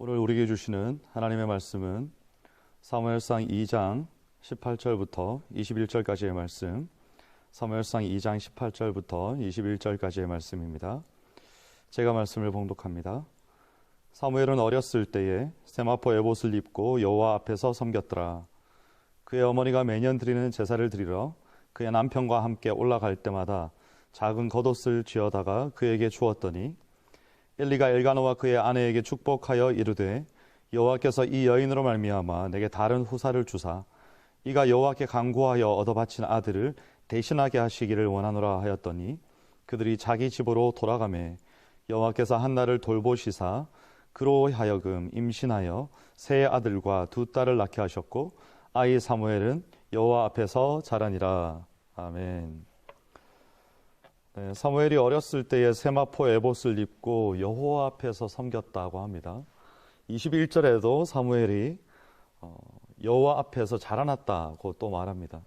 오늘 우리에게 주시는 하나님의 말씀은 사무엘상 2장 18절부터 21절까지의 말씀, 사무엘상 2장 18절부터 21절까지의 말씀입니다. 제가 말씀을 봉독합니다. 사무엘은 어렸을 때에 세마포 에봇을 입고 여호와 앞에서 섬겼더라. 그의 어머니가 매년 드리는 제사를 드리러 그의 남편과 함께 올라갈 때마다 작은 겉옷을 쥐어다가 그에게 주었더니 엘리가 엘가노와 그의 아내에게 축복하여 이르되 여호와께서 이 여인으로 말미암아 내게 다른 후사를 주사 이가 여호와께 간구하여 얻어 바친 아들을 대신하게 하시기를 원하노라 하였더니 그들이 자기 집으로 돌아가매 여호와께서 한나를 돌보시사 그로 하여금 임신하여 세 아들과 두 딸을 낳게 하셨고 아이 사무엘은 여호와 앞에서 자라니라. 아멘. 네, 사무엘이 어렸을 때에 세마포 에봇을 입고 여호와 앞에서 섬겼다고 합니다. 21절에도 사무엘이 여호와 앞에서 자라났다고 또 말합니다.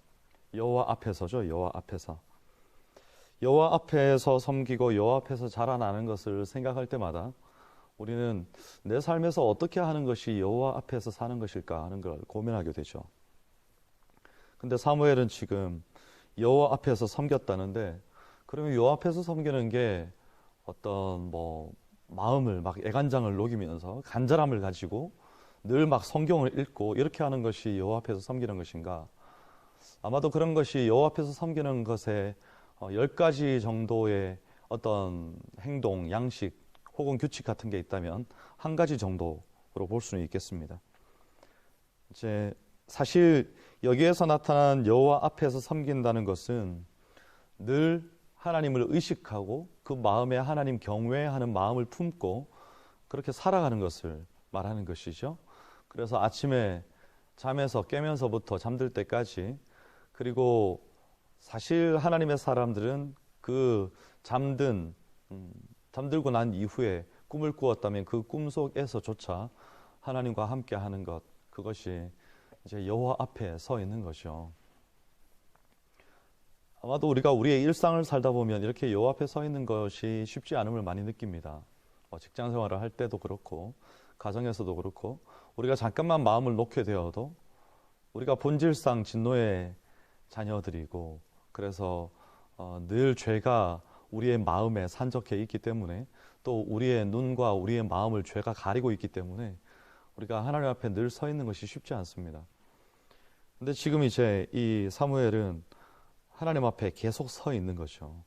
여호와 앞에서죠. 여호와 앞에서. 여호와 앞에서 섬기고 여호와 앞에서 자라나는 것을 생각할 때마다 우리는 내 삶에서 어떻게 하는 것이 여호와 앞에서 사는 것일까 하는 걸 고민하게 되죠. 근데 사무엘은 지금 여호와 앞에서 섬겼다는데 그러면 여호와 앞에서 섬기는 게 어떤 마음을 막 애간장을 녹이면서 간절함을 가지고 늘 막 성경을 읽고 이렇게 하는 것이 여호와 앞에서 섬기는 것인가? 아마도 그런 것이 여호와 앞에서 섬기는 것에 10가지 정도의 어떤 행동, 양식 혹은 규칙 같은 게 있다면 한 가지 정도로 볼 수는 있겠습니다. 이제 사실 여기에서 나타난 여호와 앞에서 섬긴다는 것은 늘 하나님을 의식하고 그 마음에 하나님 경외하는 마음을 품고 그렇게 살아가는 것을 말하는 것이죠. 그래서 아침에 잠에서 깨면서부터 잠들 때까지, 그리고 사실 하나님의 사람들은 그 잠들고 난 이후에 꿈을 꾸었다면 그 꿈 속에서조차 하나님과 함께 하는 것, 그것이 이제 여호와 앞에 서 있는 것이죠. 아마도 우리가 우리의 일상을 살다 보면 이렇게 여호와 앞에 서 있는 것이 쉽지 않음을 많이 느낍니다. 직장 생활을 할 때도 그렇고 가정에서도 그렇고 우리가 잠깐만 마음을 놓게 되어도 우리가 본질상 진노의 자녀들이고 그래서 늘 죄가 우리의 마음에 산적해 있기 때문에 또 우리의 눈과 우리의 마음을 죄가 가리고 있기 때문에 우리가 하나님 앞에 늘 서 있는 것이 쉽지 않습니다. 근데 지금 이제 이 사무엘은 하나님 앞에 계속 서 있는 거죠.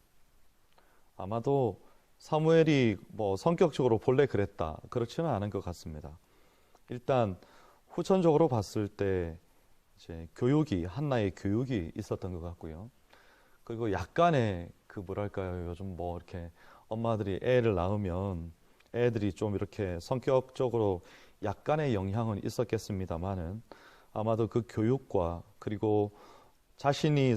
아마도 사무엘이 성격적으로 본래 그랬다, 그렇지는 않은 것 같습니다. 일단 후천적으로 봤을 때 이제 한나의 교육이 있었던 것 같고요. 그리고 약간의 요즘 이렇게 엄마들이 애를 낳으면 애들이 좀 이렇게 성격적으로 약간의 영향은 있었겠습니다만은 아마도 그 교육과 그리고 자신이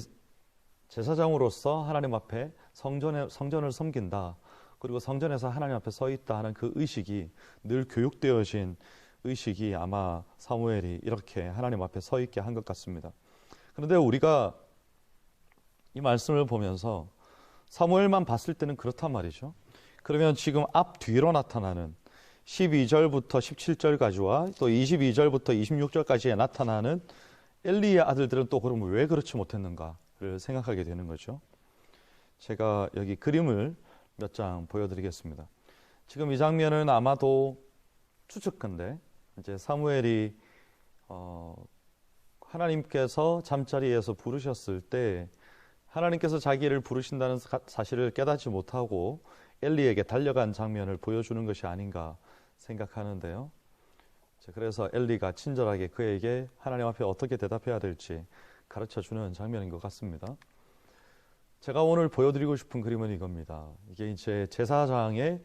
제사장으로서 하나님 앞에 성전을 섬긴다, 그리고 성전에서 하나님 앞에 서 있다 하는 그 의식이 늘 교육되어진 의식이 아마 사무엘이 이렇게 하나님 앞에 서 있게 한 것 같습니다. 그런데 우리가 이 말씀을 보면서 사무엘만 봤을 때는 그렇단 말이죠. 그러면 지금 앞뒤로 나타나는 12절부터 17절까지와 또 22절부터 26절까지에 나타나는 엘리의 아들들은 또 그러면 왜 그렇지 못했는가를 생각하게 되는 거죠. 제가 여기 그림을 몇 장 보여드리겠습니다. 지금 이 장면은 아마도 추측컨대 이제 사무엘이 하나님께서 잠자리에서 부르셨을 때 하나님께서 자기를 부르신다는 사실을 깨닫지 못하고 엘리에게 달려간 장면을 보여주는 것이 아닌가 생각하는데요. 그래서 엘리가 친절하게 그에게 하나님 앞에 어떻게 대답해야 될지 가르쳐주는 장면인 것 같습니다. 제가 오늘 보여드리고 싶은 그림은 이겁니다. 이게 이제 제사장의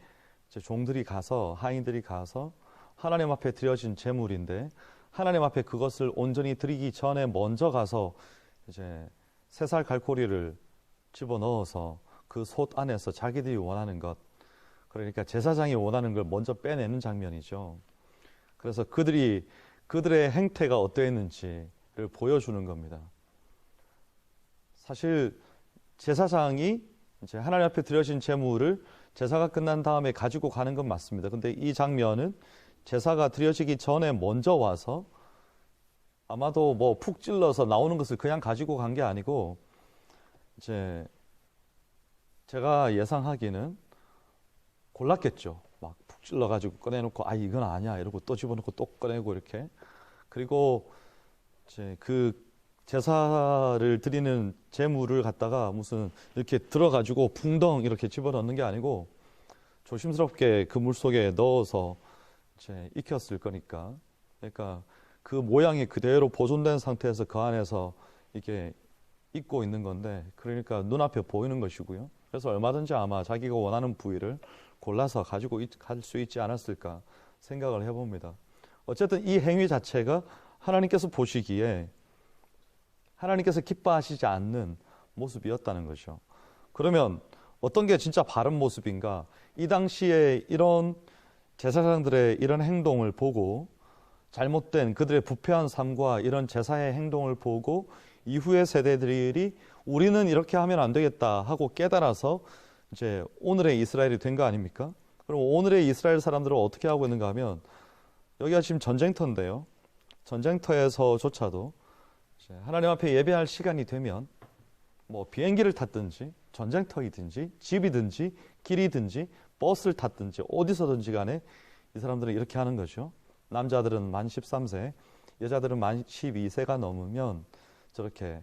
종들이 가서, 하인들이 가서 하나님 앞에 드려진 제물인데 하나님 앞에 그것을 온전히 드리기 전에 먼저 가서 이제 새살 갈고리를 집어넣어서 그 솥 안에서 자기들이 원하는 것, 그러니까 제사장이 원하는 걸 먼저 빼내는 장면이죠. 그래서 그들의 행태가 어떠했는지를 보여주는 겁니다. 사실 제사장이 이제 하나님 앞에 드려진 제물을 제사가 끝난 다음에 가지고 가는 건 맞습니다. 근데 이 장면은 제사가 드려지기 전에 먼저 와서 아마도 뭐 푹 찔러서 나오는 것을 그냥 가지고 간 게 아니고 이제 제가 예상하기는 골랐겠죠. 막 푹 찔러가지고 꺼내놓고 아 이건 아니야 이러고 또 집어넣고 또 꺼내고 이렇게. 그리고 이제 그 제사를 드리는 제물을 갖다가 무슨 이렇게 들어가지고 붕덩 이렇게 집어넣는 게 아니고 조심스럽게 그 물 속에 넣어서 이제 익혔을 거니까. 그러니까 그 모양이 그대로 보존된 상태에서 그 안에서 이게 익고 있는 건데, 그러니까 눈앞에 보이는 것이고요. 그래서 얼마든지 아마 자기가 원하는 부위를 골라서 가지고 갈 수 있지 않았을까 생각을 해봅니다. 어쨌든 이 행위 자체가 하나님께서 보시기에 하나님께서 기뻐하시지 않는 모습이었다는 거죠. 그러면 어떤 게 진짜 바른 모습인가? 이 당시에 이런 제사장들의 이런 행동을 보고, 잘못된 그들의 부패한 삶과 이런 제사의 행동을 보고 이후의 세대들이 우리는 이렇게 하면 안 되겠다 하고 깨달아서 이제 오늘의 이스라엘이 된 거 아닙니까? 그럼 오늘의 이스라엘 사람들은 어떻게 하고 있는가 하면, 여기가 지금 전쟁터인데요. 전쟁터에서조차도 이제 하나님 앞에 예배할 시간이 되면 뭐 비행기를 탔든지 전쟁터이든지 집이든지 길이든지 버스를 탔든지 어디서든지 간에 이 사람들은 이렇게 하는 거죠. 남자들은 만 13세, 여자들은 만 12세가 넘으면 저렇게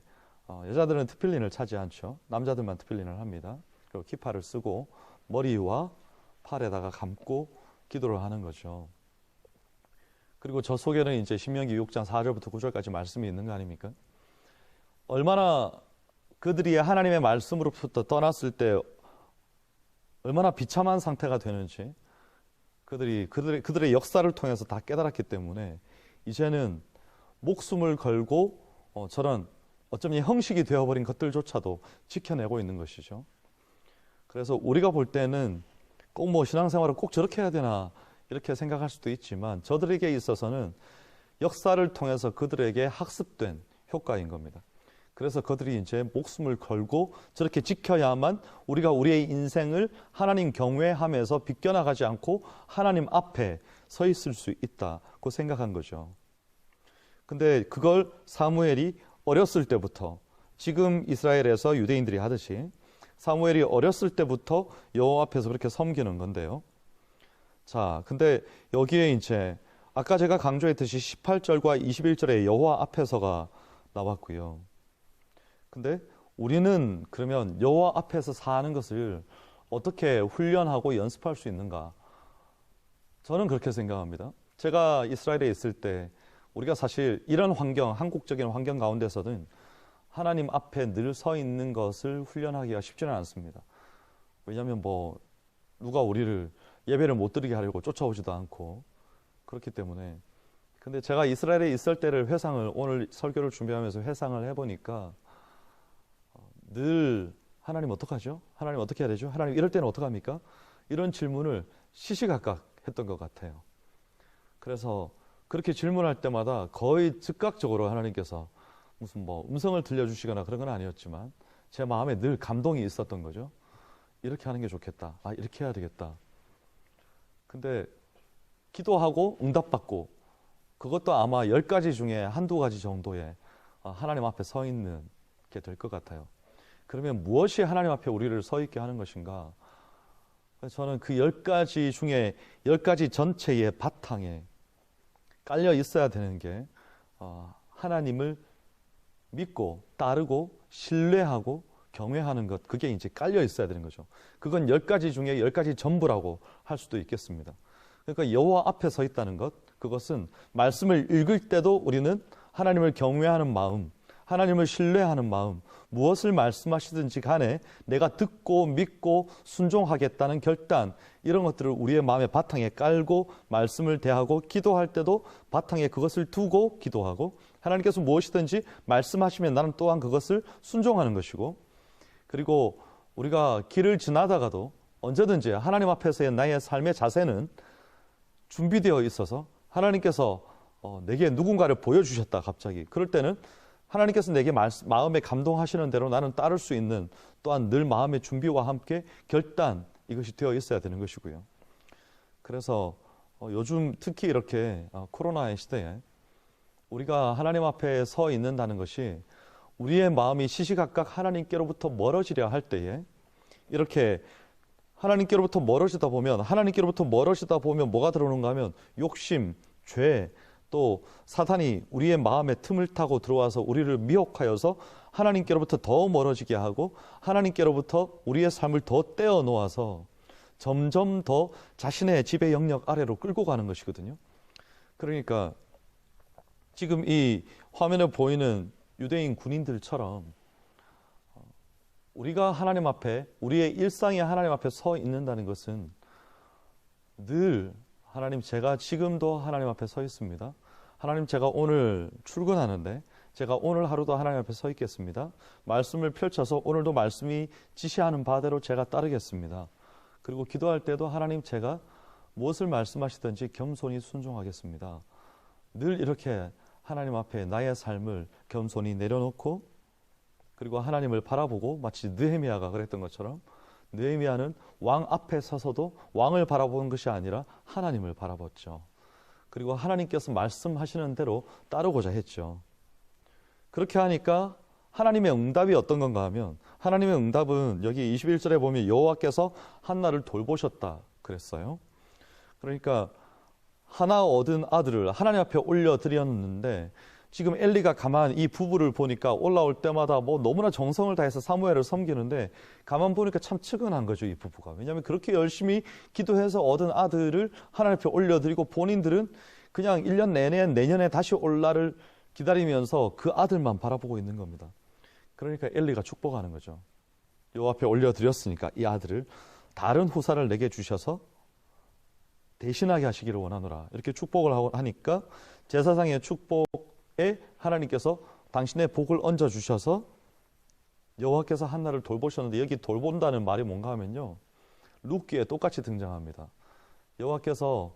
여자들은 트필린을 차지 않죠. 남자들만 트필린을 합니다. 그리고 키파를 쓰고 머리와 팔에다가 감고 기도를 하는 거죠. 그리고 저 속에는 이제 신명기 6장 4절부터 9절까지 말씀이 있는 거 아닙니까? 얼마나 그들이 하나님의 말씀으로부터 떠났을 때 얼마나 비참한 상태가 되는지 그들의 역사를 통해서 다 깨달았기 때문에 이제는 목숨을 걸고 저런 어쩌면 형식이 되어버린 것들조차도 지켜내고 있는 것이죠. 그래서 우리가 볼 때는 꼭 뭐 신앙생활을 꼭 저렇게 해야 되나 이렇게 생각할 수도 있지만, 저들에게 있어서는 역사를 통해서 그들에게 학습된 효과인 겁니다. 그래서 그들이 이제 목숨을 걸고 저렇게 지켜야만 우리가 우리의 인생을 하나님 경외하면서 비껴나가지 않고 하나님 앞에 서 있을 수 있다고 생각한 거죠. 근데 그걸 사무엘이 어렸을 때부터, 지금 이스라엘에서 유대인들이 하듯이 사무엘이 어렸을 때부터 여호와 앞에서 그렇게 섬기는 건데요. 자, 근데 여기에 이제 아까 제가 강조했듯이 18절과 21절에 여호와 앞에서가 나왔고요. 근데 우리는 그러면 여호와 앞에서 사는 것을 어떻게 훈련하고 연습할 수 있는가? 저는 그렇게 생각합니다. 제가 이스라엘에 있을 때 우리가 사실 이런 환경, 한국적인 환경 가운데서는 하나님 앞에 늘 서 있는 것을 훈련하기가 쉽지는 않습니다. 왜냐하면 뭐 누가 우리를 예배를 못 드리게 하려고 쫓아오지도 않고 그렇기 때문에. 근데 제가 이스라엘에 있을 때를 오늘 설교를 준비하면서 회상을 해보니까 늘 하나님 어떡하죠? 하나님 어떻게 해야 되죠? 하나님 이럴 때는 어떡합니까? 이런 질문을 시시각각 했던 것 같아요. 그래서 그렇게 질문할 때마다 거의 즉각적으로 하나님께서 무슨 뭐 음성을 들려주시거나 그런 건 아니었지만 제 마음에 늘 감동이 있었던 거죠. 이렇게 하는 게 좋겠다. 아, 이렇게 해야 되겠다. 근데 기도하고 응답받고 그것도 아마 10가지 중에 한두 가지 정도의 하나님 앞에 서 있는 게 될 것 같아요. 그러면 무엇이 하나님 앞에 우리를 서 있게 하는 것인가? 저는 그 10가지 중에 10가지 전체의 바탕에 깔려 있어야 되는 게 하나님을 믿고 따르고 신뢰하고 경외하는 것, 그게 이제 깔려 있어야 되는 거죠. 그건 10가지 중에 10가지 전부라고 할 수도 있겠습니다. 그러니까 여호와 앞에 서 있다는 것, 그것은 말씀을 읽을 때도 우리는 하나님을 경외하는 마음, 하나님을 신뢰하는 마음, 무엇을 말씀하시든지 간에 내가 듣고 믿고 순종하겠다는 결단, 이런 것들을 우리의 마음의 바탕에 깔고 말씀을 대하고 기도할 때도 바탕에 그것을 두고 기도하고, 하나님께서 무엇이든지 말씀하시면 나는 또한 그것을 순종하는 것이고, 그리고 우리가 길을 지나다가도 언제든지 하나님 앞에서의 나의 삶의 자세는 준비되어 있어서 하나님께서 내게 누군가를 보여주셨다 갑자기. 그럴 때는 하나님께서 내게 마음에 감동하시는 대로 나는 따를 수 있는, 또한 늘 마음의 준비와 함께 결단, 이것이 되어 있어야 되는 것이고요. 그래서 요즘 특히 이렇게 코로나의 시대에 우리가 하나님 앞에 서 있는다는 것이 우리의 마음이 시시각각 하나님께로부터 멀어지려 할 때에 이렇게 하나님께로부터 멀어지다 보면 뭐가 들어오는가 하면 욕심, 죄, 또 사탄이 우리의 마음에 틈을 타고 들어와서 우리를 미혹하여서 하나님께로부터 더 멀어지게 하고 하나님께로부터 우리의 삶을 더 떼어놓아서 점점 더 자신의 지배 영역 아래로 끌고 가는 것이거든요. 그러니까 지금 이 화면에 보이는 유대인 군인들처럼 우리가 하나님 앞에, 우리의 일상이 하나님 앞에 서 있는다는 것은 늘 하나님, 제가 지금도 하나님 앞에 서 있습니다. 하나님, 제가 오늘 출근하는데 제가 오늘 하루도 하나님 앞에 서 있겠습니다. 말씀을 펼쳐서 오늘도 말씀이 지시하는 바대로 제가 따르겠습니다. 그리고 기도할 때도 하나님, 제가 무엇을 말씀하시든지 겸손히 순종하겠습니다. 늘 이렇게 하나님 앞에 나의 삶을 겸손히 내려놓고 그리고 하나님을 바라보고, 마치 느헤미야가 그랬던 것처럼 느헤미야는 왕 앞에 서서도 왕을 바라보는 것이 아니라 하나님을 바라봤죠. 그리고 하나님께서 말씀하시는 대로 따르고자 했죠. 그렇게 하니까 하나님의 응답이 어떤 건가 하면, 하나님의 응답은 여기 21절에 보면 여호와께서 한나를 돌보셨다 그랬어요. 그러니까 하나 얻은 아들을 하나님 앞에 올려드렸는데, 지금 엘리가 가만 이 부부를 보니까 올라올 때마다 뭐 너무나 정성을 다해서 사무엘을 섬기는데 가만 보니까 참 측은한 거죠, 이 부부가. 왜냐하면 그렇게 열심히 기도해서 얻은 아들을 하나님 앞에 올려드리고 본인들은 그냥 1년 내내 내년에 다시 올 날을 기다리면서 그 아들만 바라보고 있는 겁니다. 그러니까 엘리가 축복하는 거죠. 여호와 앞에 올려드렸으니까 이 아들을 다른 후사를 내게 주셔서 대신하게 하시기를 원하노라, 이렇게 축복을 하니까 제사상의 축복에 하나님께서 당신의 복을 얹어주셔서 여호와께서 한나를 돌보셨는데, 여기 돌본다는 말이 뭔가 하면요, 룻기에 똑같이 등장합니다. 여호와께서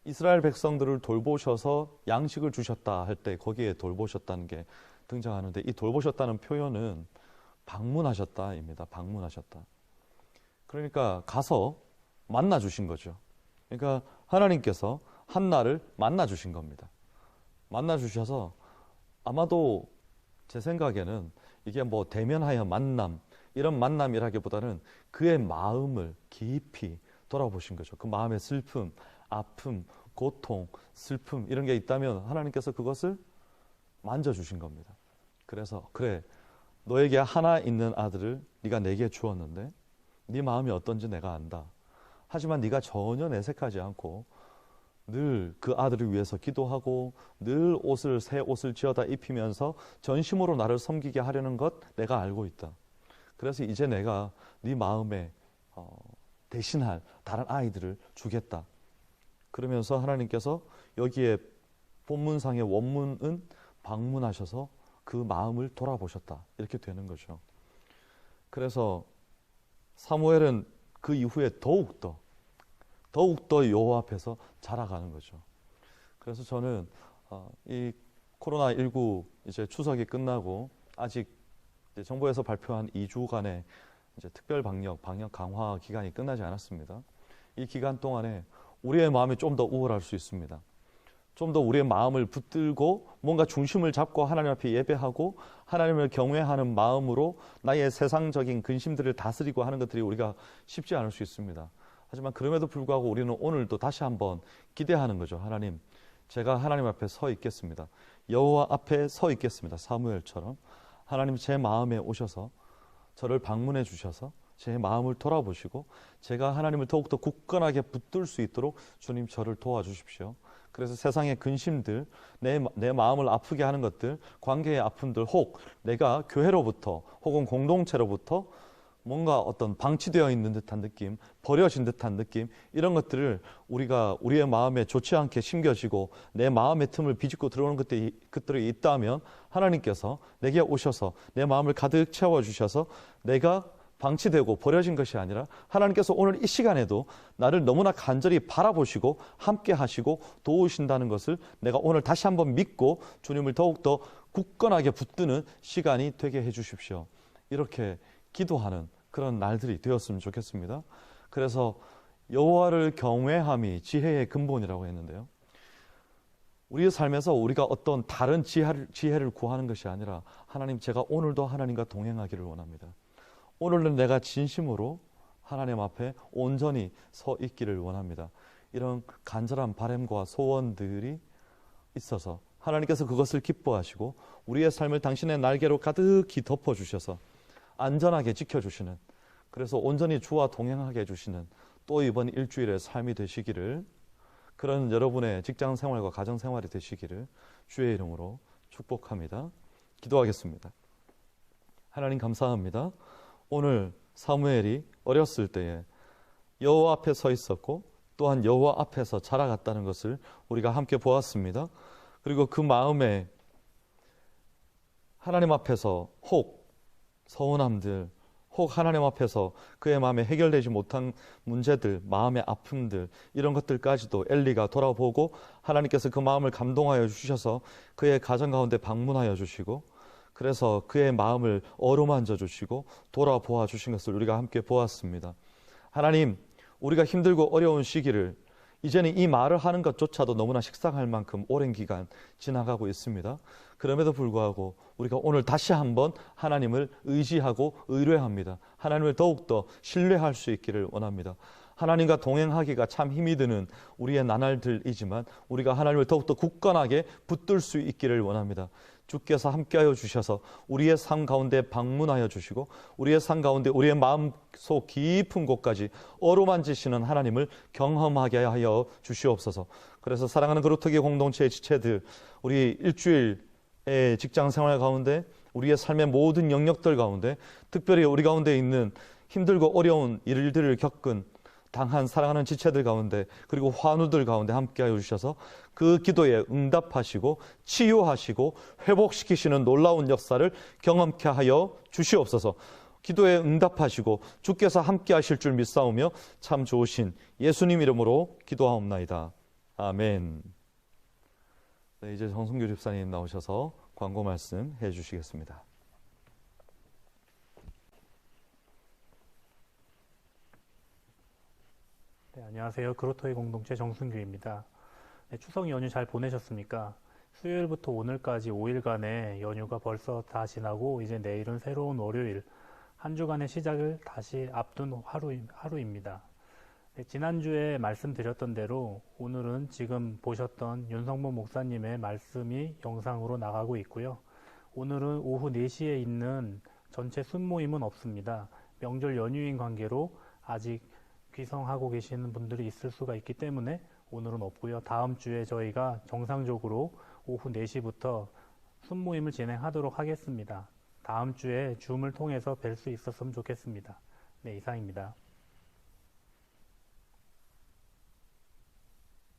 이스라엘 백성들을 돌보셔서 양식을 주셨다 할 때 거기에 돌보셨다는 게 등장하는데, 이 돌보셨다는 표현은 방문하셨다입니다. 방문하셨다. 그러니까 가서 만나 주신 거죠. 그러니까 하나님께서 한나를 만나 주신 겁니다. 만나 주셔서 아마도 제 생각에는 이게 뭐 대면하여 만남, 이런 만남이라기보다는 그의 마음을 깊이 돌아보신 거죠. 그 마음의 슬픔, 아픔, 고통, 슬픔 이런 게 있다면 하나님께서 그것을 만져주신 겁니다. 그래서 그래, 너에게 하나 있는 아들을 네가 내게 주었는데 네 마음이 어떤지 내가 안다. 하지만 네가 전혀 내색하지 않고 늘 그 아들을 위해서 기도하고 늘 새 옷을 지어다 입히면서 전심으로 나를 섬기게 하려는 것 내가 알고 있다. 그래서 이제 내가 네 마음에 대신할 다른 아이들을 주겠다. 그러면서 하나님께서 여기에 본문상의 원문은 방문하셔서 그 마음을 돌아보셨다, 이렇게 되는 거죠. 그래서 사무엘은 그 이후에 더욱더 여호와 앞에서 자라가는 거죠. 그래서 저는 이 코로나19 이제 추석이 끝나고 아직 이제 정부에서 발표한 2주간의 이제 특별 방역 강화 기간이 끝나지 않았습니다. 이 기간 동안에 우리의 마음이 좀 더 우월할 수 있습니다. 좀 더 우리의 마음을 붙들고 뭔가 중심을 잡고 하나님 앞에 예배하고 하나님을 경외하는 마음으로 나의 세상적인 근심들을 다스리고 하는 것들이 우리가 쉽지 않을 수 있습니다. 하지만 그럼에도 불구하고 우리는 오늘도 다시 한번 기대하는 거죠. 하나님, 제가 하나님 앞에 서 있겠습니다. 여호와 앞에 서 있겠습니다. 사무엘처럼 하나님, 제 마음에 오셔서 저를 방문해 주셔서 제 마음을 돌아보시고 제가 하나님을 더욱더 굳건하게 붙들 수 있도록 주님 저를 도와주십시오. 그래서 세상의 근심들, 내 마음을 아프게 하는 것들, 관계의 아픔들, 혹 내가 교회로부터 혹은 공동체로부터 뭔가 어떤 방치되어 있는 듯한 느낌, 버려진 듯한 느낌, 이런 것들을 우리가 우리의 마음에 좋지 않게 심겨지고 내 마음의 틈을 비집고 들어오는 것들이 있다면 하나님께서 내게 오셔서 내 마음을 가득 채워주셔서 내가 방치되고 버려진 것이 아니라 하나님께서 오늘 이 시간에도 나를 너무나 간절히 바라보시고 함께 하시고 도우신다는 것을 내가 오늘 다시 한번 믿고 주님을 더욱더 굳건하게 붙드는 시간이 되게 해 주십시오. 이렇게 기도하는 그런 날들이 되었으면 좋겠습니다. 그래서 여호와를 경외함이 지혜의 근본이라고 했는데요. 우리의 삶에서 우리가 어떤 다른 지혜를 구하는 것이 아니라 하나님, 제가 오늘도 하나님과 동행하기를 원합니다. 오늘은 내가 진심으로 하나님 앞에 온전히 서 있기를 원합니다. 이런 간절한 바람과 소원들이 있어서 하나님께서 그것을 기뻐하시고 우리의 삶을 당신의 날개로 가득히 덮어주셔서 안전하게 지켜주시는, 그래서 온전히 주와 동행하게 해주시는 또 이번 일주일의 삶이 되시기를, 그런 여러분의 직장 생활과 가정 생활이 되시기를 주의 이름으로 축복합니다. 기도하겠습니다. 하나님 감사합니다. 오늘 사무엘이 어렸을 때에 여호와 앞에 서 있었고 또한 여호와 앞에서 자라갔다는 것을 우리가 함께 보았습니다. 그리고 그 마음에 하나님 앞에서 혹 서운함들, 혹 하나님 앞에서 그의 마음에 해결되지 못한 문제들, 마음의 아픔들, 이런 것들까지도 엘리가 돌아보고 하나님께서 그 마음을 감동하여 주셔서 그의 가정 가운데 방문하여 주시고, 그래서 그의 마음을 어루만져 주시고 돌아보아 주신 것을 우리가 함께 보았습니다. 하나님, 우리가 힘들고 어려운 시기를 이제는 이 말을 하는 것조차도 너무나 식상할 만큼 오랜 기간 지나가고 있습니다. 그럼에도 불구하고 우리가 오늘 다시 한번 하나님을 의지하고 의뢰합니다. 하나님을 더욱더 신뢰할 수 있기를 원합니다. 하나님과 동행하기가 참 힘이 드는 우리의 나날들이지만 우리가 하나님을 더욱더 굳건하게 붙들 수 있기를 원합니다. 주께서 함께하여 주셔서 우리의 삶 가운데 방문하여 주시고 우리의 삶 가운데 우리의 마음속 깊은 곳까지 어루만지시는 하나님을 경험하게 하여 주시옵소서. 그래서 사랑하는 그루터기 공동체의 지체들, 우리 일주일의 직장 생활 가운데 우리의 삶의 모든 영역들 가운데 특별히 우리 가운데 있는 힘들고 어려운 일들을 겪은 당한 사랑하는 지체들 가운데 그리고 환우들 가운데 함께하여 주셔서 그 기도에 응답하시고 치유하시고 회복시키시는 놀라운 역사를 경험케 하여 주시옵소서. 기도에 응답하시고 주께서 함께하실 줄 믿사오며 참 좋으신 예수님 이름으로 기도하옵나이다. 아멘. 네, 이제 정순규 집사님 나오셔서 광고 말씀 해주시겠습니다. 네, 안녕하세요. 그로토이 공동체 정순규입니다. 네, 추석 연휴 잘 보내셨습니까? 수요일부터 오늘까지 5일간의 연휴가 벌써 다 지나고 이제 내일은 새로운 월요일, 한 주간의 시작을 다시 앞둔 하루입니다. 네, 지난주에 말씀드렸던 대로 오늘은 지금 보셨던 윤성모 목사님의 말씀이 영상으로 나가고 있고요. 오늘은 오후 4시에 있는 전체 순모임은 없습니다. 명절 연휴인 관계로 아직 귀성하고 계시는 분들이 있을 수가 있기 때문에 오늘은 없고요. 다음 주에 저희가 정상적으로 오후 4시부터 순모임을 진행하도록 하겠습니다. 다음 주에 줌을 통해서 뵐 수 있었으면 좋겠습니다. 네, 이상입니다.